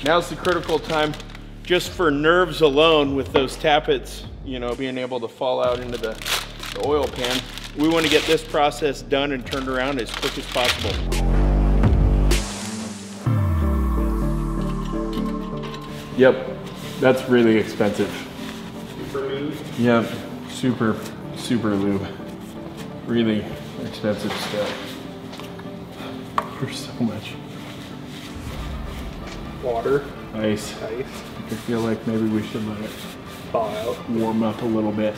Now's the critical time, just for nerves alone, with those tappets, you know, being able to fall out into the oil pan. We want to get this process done and turned around as quick as possible. Yep, that's really expensive. Super lube? Yep, super lube. Really expensive stuff. For so much. Water. Ice. I feel like maybe we should let it thaw out. Warm up a little bit.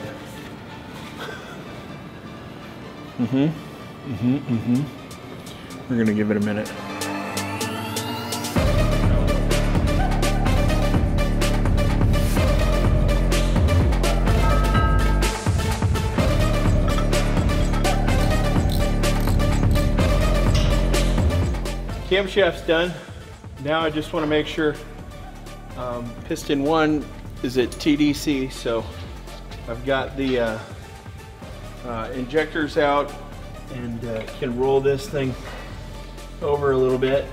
We're gonna give it a minute. Camshaft's done. Now I just want to make sure piston 1 is at TDC, so I've got the injectors out and can roll this thing over a little bit.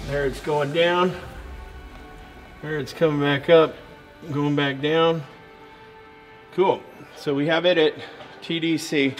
There it's going down. There it's coming back up, going back down. Cool. So we have it at TDC.